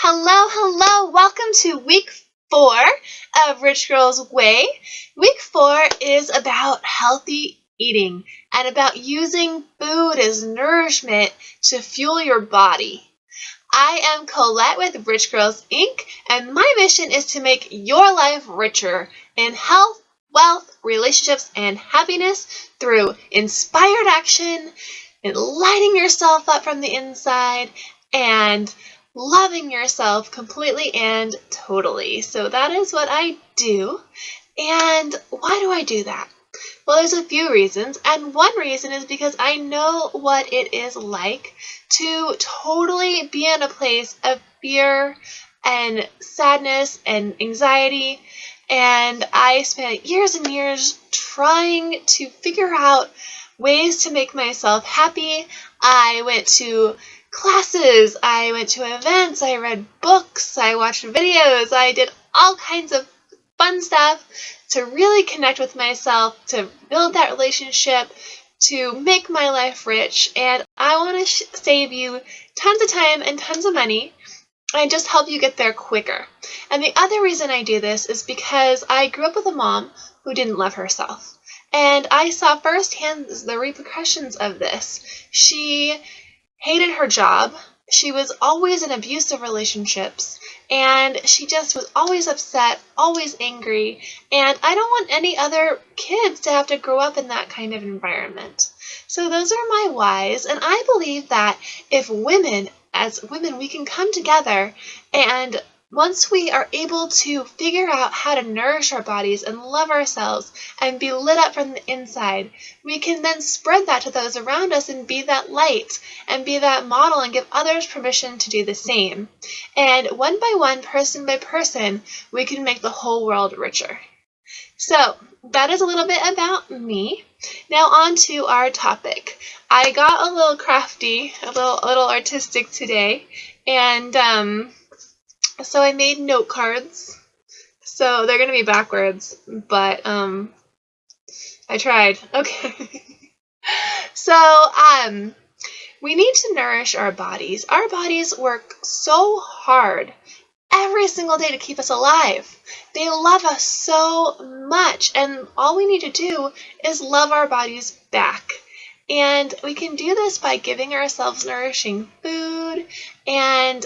Hello. Welcome to week 4 of Rich Girls Way. Week 4 is about healthy eating and about using food as nourishment to fuel your body. I am Colette with Rich Girls Inc. and my mission is to make your life richer in health, wealth, relationships, and happiness through inspired action, lighting yourself up from the inside, and loving yourself completely and totally. So that is what I do. And why do I do that? Well, there's a few reasons, and one reason is because I know what it is like to totally be in a place of fear and sadness and anxiety, and I spent years and years trying to figure out ways to make myself happy. I went to classes, I went to events, I read books, I watched videos, I did all kinds of fun stuff to really connect with myself, to build that relationship, to make my life rich. And I want to save you tons of time and tons of money and just help you get there quicker. And the other reason I do this is because I grew up with a mom who didn't love herself. And I saw firsthand the repercussions of this. She hated her job. She was always in abusive relationships, and she just was always upset, always angry, and I don't want any other kids to have to grow up in that kind of environment. So those are my whys, and I believe that if as women, we can come together, and once we are able to figure out how to nourish our bodies and love ourselves and be lit up from the inside, we can then spread that to those around us and be that light and be that model and give others permission to do the same. And one by one, person by person, we can make the whole world richer. So that is a little bit about me. Now on to our topic. I got a little crafty, a little artistic today, and so I made note cards. So they're going to be backwards, but I tried. Okay. So we need to nourish our bodies. Our bodies work so hard every single day to keep us alive. They love us so much, and all we need to do is love our bodies back. And we can do this by giving ourselves nourishing food and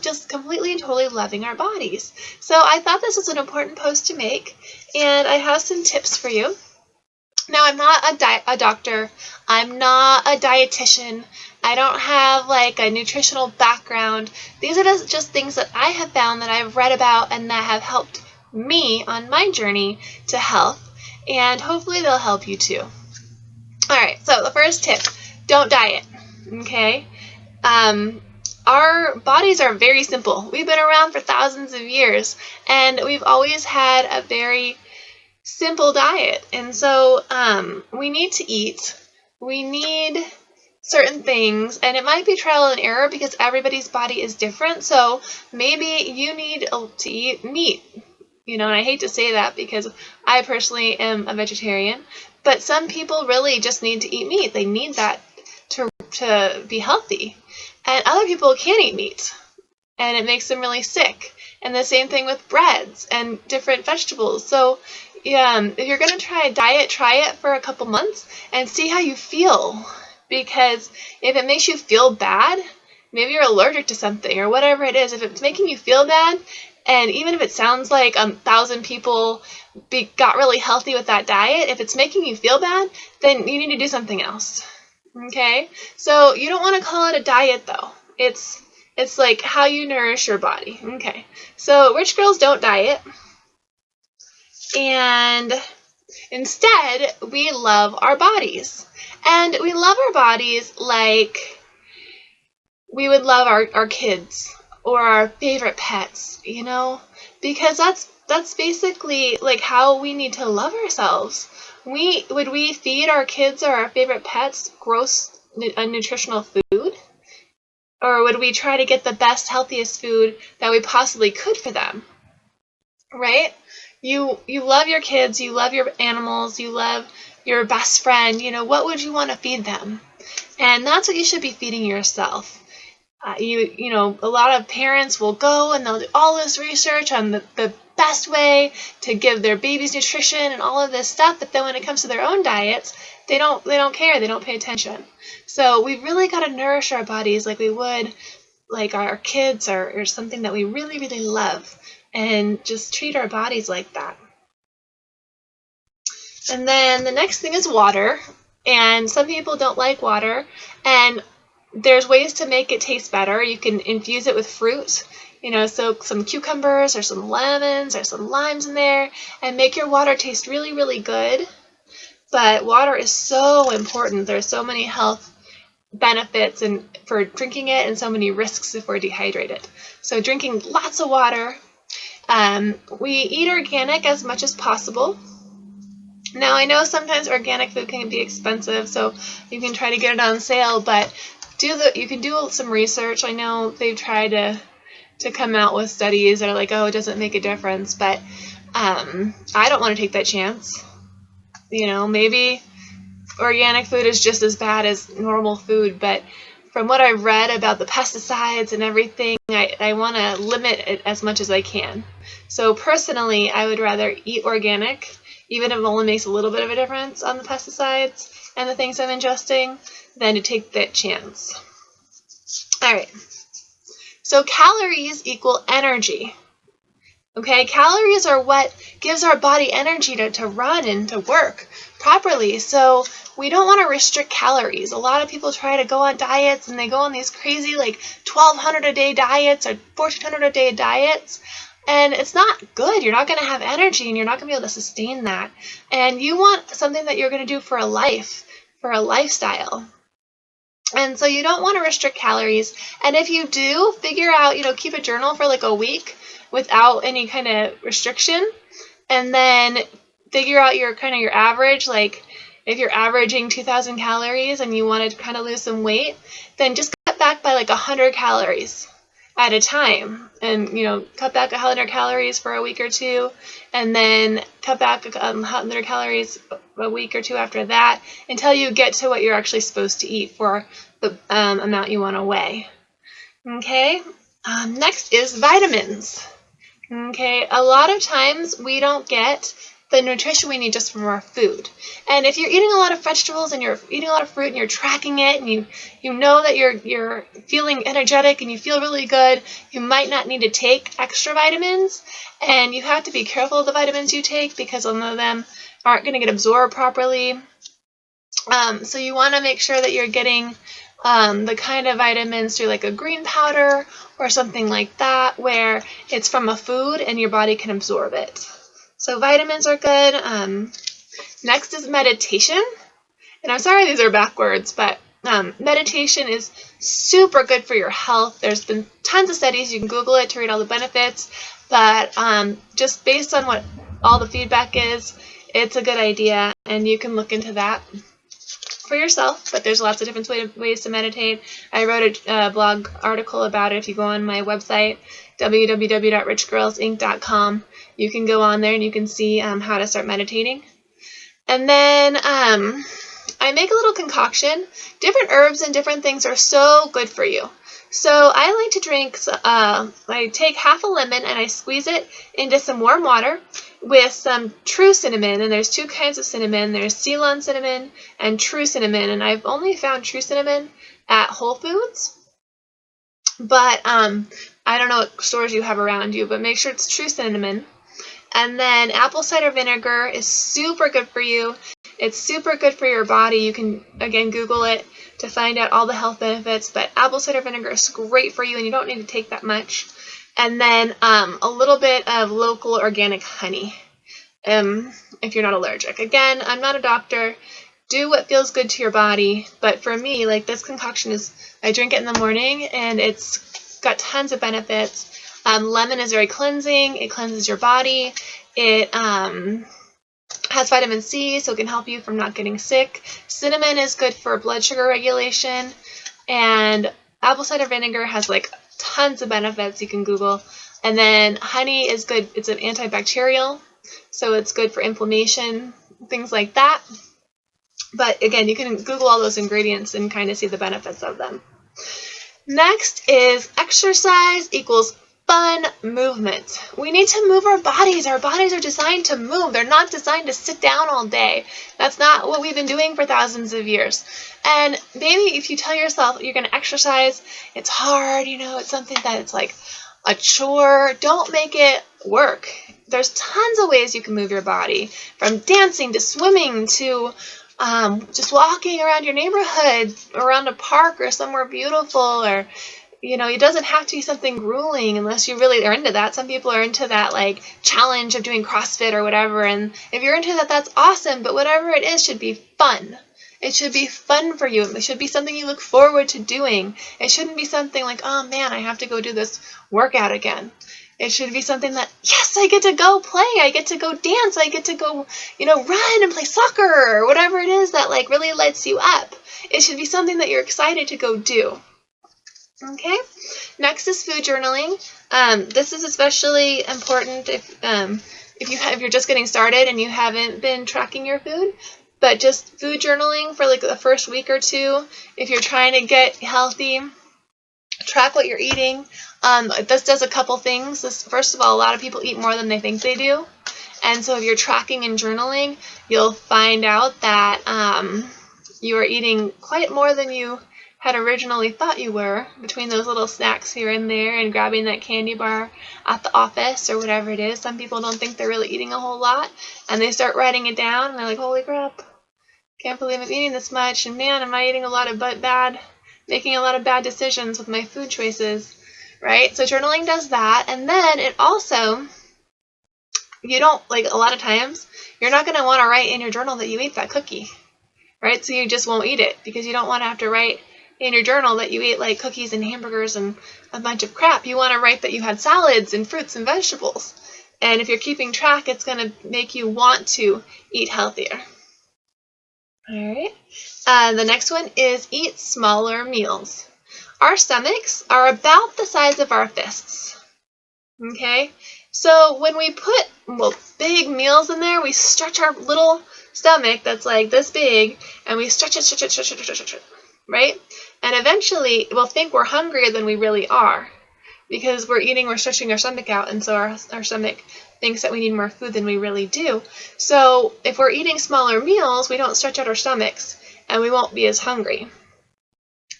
just completely and totally loving our bodies. So I thought this was an important post to make, and I have some tips for you. Now, I'm not a doctor. I'm not a dietitian. I don't have like a nutritional background. These are just things that I have found that I've read about and that have helped me on my journey to health, and hopefully they'll help you too. All right, so the first tip, don't diet, okay? Our bodies are very simple. We've been around for thousands of years, and we've always had a very simple diet. And so we need to eat. We need certain things, and it might be trial and error because everybody's body is different. So maybe you need to eat meat. And I hate to say that because I personally am a vegetarian, but some people really just need to eat meat. They need that to be healthy. And other people can't eat meat, and it makes them really sick. And the same thing with breads and different vegetables. So if you're going to try a diet, try it for a couple months and see how you feel. Because if it makes you feel bad, maybe you're allergic to something or whatever it is, if it's making you feel bad, and even if it sounds like 1,000 people got really healthy with that diet, if it's making you feel bad, then you need to do something else. Okay? So you don't want to call it a diet, though. It's like how you nourish your body. Okay? So rich girls don't diet. And instead, we love our bodies. And we love our bodies like we would love our kids or our favorite pets, because that's basically like how we need to love ourselves. Would we feed our kids or our favorite pets gross nutritional food? Or would we try to get the best, healthiest food that we possibly could for them? Right? You love your kids, you love your animals, you love your best friend. What would you want to feed them? And that's what you should be feeding yourself. A lot of parents will go and they'll do all this research on the best way to give their babies nutrition and all of this stuff, but then when it comes to their own diets, they don't care, they don't pay attention. So we really got to nourish our bodies like we would like our kids or something that we really, really love, and just treat our bodies like that. And then the next thing is water. And some people don't like water, and there's ways to make it taste better. You can infuse it with fruit, soak some cucumbers or some lemons or some limes in there and make your water taste really, really good. But water is so important. There's so many health benefits for drinking it and so many risks if we're dehydrated. So drinking lots of water. We eat organic as much as possible. Now, I know sometimes organic food can be expensive, so you can try to get it on sale, but you can do some research. I know they've tried to come out with studies that are like, oh, it doesn't make a difference, but I don't want to take that chance. Maybe organic food is just as bad as normal food, but from what I've read about the pesticides and everything, I want to limit it as much as I can. So personally, I would rather eat organic, even if it only makes a little bit of a difference on the pesticides and the things I'm ingesting, than to take that chance. All right. So calories equal energy. Okay, calories are what gives our body energy to run and to work properly. So we don't want to restrict calories. A lot of people try to go on diets and they go on these crazy 1,200 a day diets or 1,400 a day diets. And it's not good. You're not going to have energy and you're not going to be able to sustain that. And you want something that you're going to do for a life, for a lifestyle. And so you don't want to restrict calories. And if you do, figure out, keep a journal for a week without any kind of restriction. And then figure out your average. If you're averaging 2,000 calories and you want to kind of lose some weight, then just cut back by 100 calories at a time, and cut back 100 calories for a week or two, and then cut back 100 calories a week or two after that, until you get to what you're actually supposed to eat for the amount you want to weigh. Okay, next is vitamins. Okay, a lot of times we don't get the nutrition we need just from our food. And if you're eating a lot of vegetables and you're eating a lot of fruit and you're tracking it and you know that you're feeling energetic and you feel really good, you might not need to take extra vitamins. And you have to be careful of the vitamins you take because some of them aren't going to get absorbed properly. So you want to make sure that you're getting the kind of vitamins through a green powder or something like that, where it's from a food and your body can absorb it. So vitamins are good. Next is meditation. And I'm sorry these are backwards, but meditation is super good for your health. There's been tons of studies. You can Google it to read all the benefits. But just based on what all the feedback is, it's a good idea. And you can look into that for yourself. But there's lots of different ways to meditate. I wrote a blog article about it. If you go on my website, www.richgirlsinc.com, you can go on there and you can see how to start meditating. And then I make a little concoction. Different herbs and different things are so good for you. So I like to drink, I take half a lemon and I squeeze it into some warm water with some true cinnamon. And there's two kinds of cinnamon. There's Ceylon cinnamon and true cinnamon. And I've only found true cinnamon at Whole Foods. But I don't know what stores you have around you, but make sure it's true cinnamon. And then apple cider vinegar is super good for you. It's super good for your body. You can, again, Google it to find out all the health benefits. But apple cider vinegar is great for you, and you don't need to take that much. And then a little bit of local organic honey if you're not allergic. Again, I'm not a doctor. Do what feels good to your body. But for me, this concoction I drink it in the morning, and it's got tons of benefits. Lemon is very cleansing. It cleanses your body. It has vitamin C, so it can help you from not getting sick. Cinnamon is good for blood sugar regulation. And apple cider vinegar has tons of benefits you can Google. And then honey is good. It's an antibacterial, so it's good for inflammation, things like that. But again, you can Google all those ingredients and kind of see the benefits of them. Next is exercise equals fun movement. We need to move our bodies. Our bodies are designed to move. They're not designed to sit down all day. That's not what we've been doing for thousands of years. And maybe if you tell yourself you're going to exercise, it's hard, it's something that it's like a chore. Don't make it work. There's tons of ways you can move your body, from dancing to swimming to just walking around your neighborhood, around a park or somewhere beautiful, or it doesn't have to be something grueling unless you really are into that. Some people are into that like challenge of doing CrossFit or whatever, and if you're into that, that's awesome, but whatever it is should be fun. It should be fun for you. It should be something you look forward to doing. It shouldn't be something like, oh man, I have to go do this workout again. It should be something that, yes, I get to go play. I get to go dance. I get to go, run and play soccer or whatever it is that like really lights you up. It should be something that you're excited to go do. Okay. Next is food journaling. This is especially important if you're just getting started and you haven't been tracking your food. But just food journaling for like the first week or two, if you're trying to get healthy, track what you're eating. This does a couple things. First of all, a lot of people eat more than they think they do. And so if you're tracking and journaling, you'll find out that you are eating quite more than you had originally thought you were, between those little snacks here and there and grabbing that candy bar at the office or whatever it is. Some people don't think they're really eating a whole lot, and they start writing it down, and they're like, holy crap, can't believe I'm eating this much, and man, am I eating a lot of making a lot of bad decisions with my food choices, right? So journaling does that, and then it also, a lot of times, you're not going to want to write in your journal that you ate that cookie, right? So you just won't eat it, because you don't want to have to write in your journal that you ate like cookies and hamburgers and a bunch of crap. You want to write that you had salads and fruits and vegetables. And if you're keeping track, it's going to make you want to eat healthier. All right. The next one is eat smaller meals. Our stomachs are about the size of our fists. Okay? So when we put big meals in there, we stretch our little stomach that's like this big, and we stretch it, right? And eventually we'll think we're hungrier than we really are, because we're stretching our stomach out, and so our stomach thinks that we need more food than we really do. So if we're eating smaller meals, we don't stretch out our stomachs, and we won't be as hungry.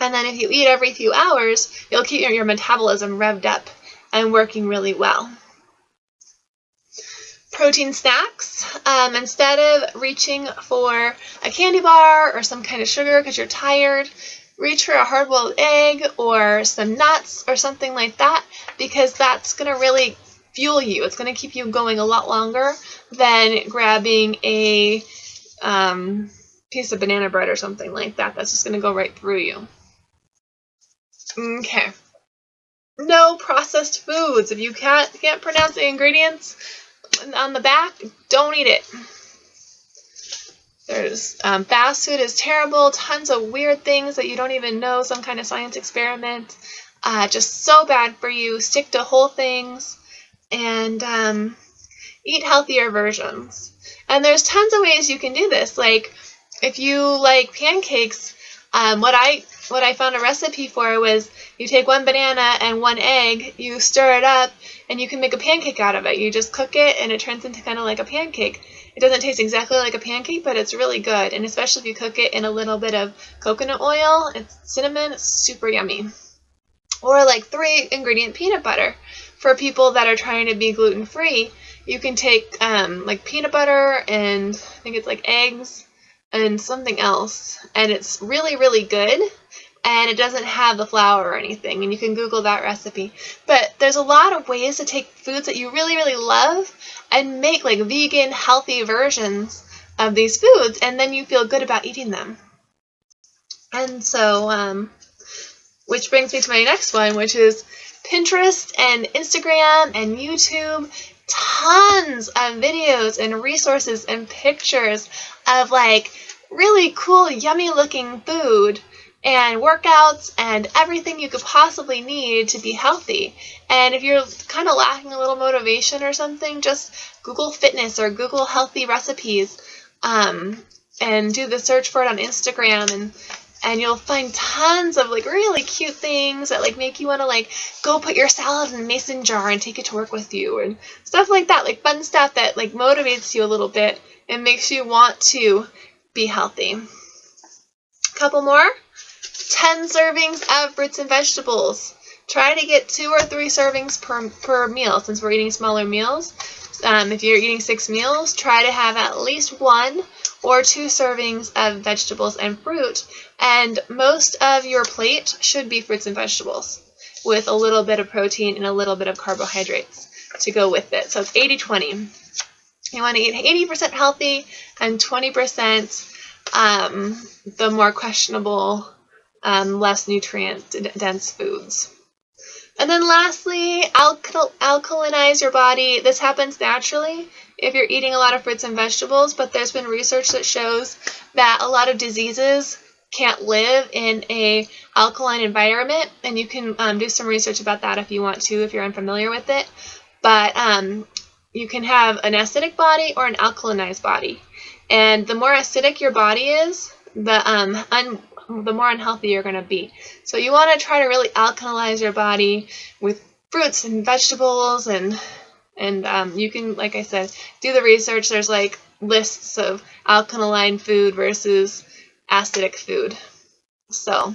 And then if you eat every few hours, you'll keep your metabolism revved up and working really well. Protein snacks. Instead of reaching for a candy bar or some kind of sugar because you're tired, reach for a hard-boiled egg or some nuts or something like that, because that's going to really fuel you. It's going to keep you going a lot longer than grabbing a piece of banana bread or something like that. That's just going to go right through you. Okay. No processed foods. If you can't pronounce the ingredients on the back, don't eat it. There's fast food is terrible. Tons of weird things that you don't even know. Some kind of science experiment. Just so bad for you. Stick to whole things and eat healthier versions. And there's tons of ways you can do this. Like if you like pancakes, what I found a recipe for was you take 1 banana and 1 egg, you stir it up, and you can make a pancake out of it. You just cook it, and it turns into kind of like a pancake. It doesn't taste exactly like a pancake, but it's really good, and especially if you cook it in a little bit of coconut oil and cinnamon, it's super yummy. Or like 3-ingredient peanut butter. For people that are trying to be gluten-free, you can take like peanut butter and I think it's like eggs and something else, and it's really, really good, and it doesn't have the flour or anything, and you can Google that recipe. But there's a lot of ways to take foods that you really, really love and make like vegan, healthy versions of these foods, and then you feel good about eating them. And so, which brings me to my next one, which is Pinterest and Instagram and YouTube. Tons of videos and resources and pictures of like really cool, yummy looking food and workouts and everything you could possibly need to be healthy. And if you're kind of lacking a little motivation or something, just Google fitness or Google healthy recipes and do the search for it on Instagram and you'll find tons of like really cute things that like make you want to like go put your salad in a mason jar and take it to work with you, and stuff like that, like fun stuff that like motivates you a little bit and makes you want to be healthy. Couple more. 10 servings of fruits and vegetables. Try to get 2 or 3 servings per meal, since we're eating smaller meals. If you're eating 6 meals, try to have at least 1 or 2 servings of vegetables and fruit. And most of your plate should be fruits and vegetables with a little bit of protein and a little bit of carbohydrates to go with it. So it's 80-20. You want to eat 80% healthy and 20% the more questionable, less nutrient-dense foods. And then lastly, alkalinize your body. This happens naturally if you're eating a lot of fruits and vegetables, but there's been research that shows that a lot of diseases can't live in a alkaline environment, and you can do some research about that if you want to, if you're unfamiliar with it. But you can have an acidic body or an alkalinized body, and the more acidic your body is, the more unhealthy you're going to be. So you want to try to really alkalinize your body with fruits and vegetables, and you can, like I said, do the research. There's like lists of alkaline food versus acidic food. So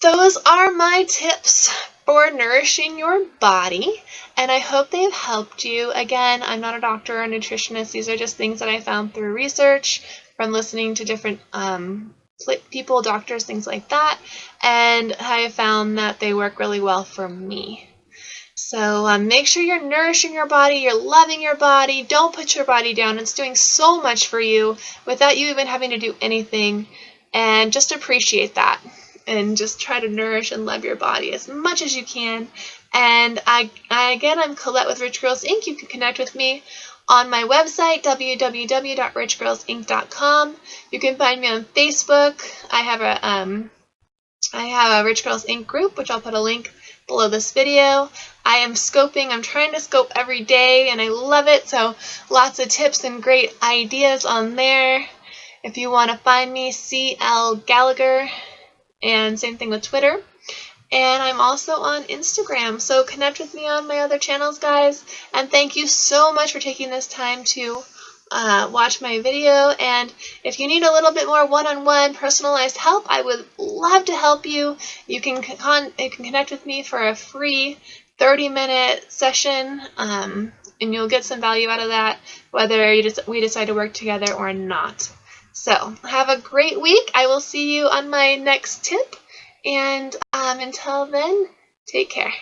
those are my tips for nourishing your body, and I hope they've helped you. Again, I'm not a doctor or a nutritionist. These are just things that I found through research from listening to different people, doctors, things like that, and I found that they work really well for me. So make sure you're nourishing your body, you're loving your body. Don't put your body down. It's doing so much for you without you even having to do anything, and just appreciate that. And just try to nourish and love your body as much as you can. And again, I'm Colette with Rich Girls Inc. You can connect with me on my website, www.richgirlsinc.com. You can find me on Facebook. I have a Rich Girls Inc. group, which I'll put a link below this video. I am scoping. I'm trying to scope every day, and I love it. So lots of tips and great ideas on there. If you want to find me, CL Gallagher. And same thing with Twitter. And I'm also on Instagram. So connect with me on my other channels, guys. And thank you so much for taking this time to watch my video. And if you need a little bit more one-on-one personalized help, I would love to help you. You can connect with me for a free 30-minute session, and you'll get some value out of that, whether we decide to work together or not. So have a great week. I will see you on my next tip. And until then, take care.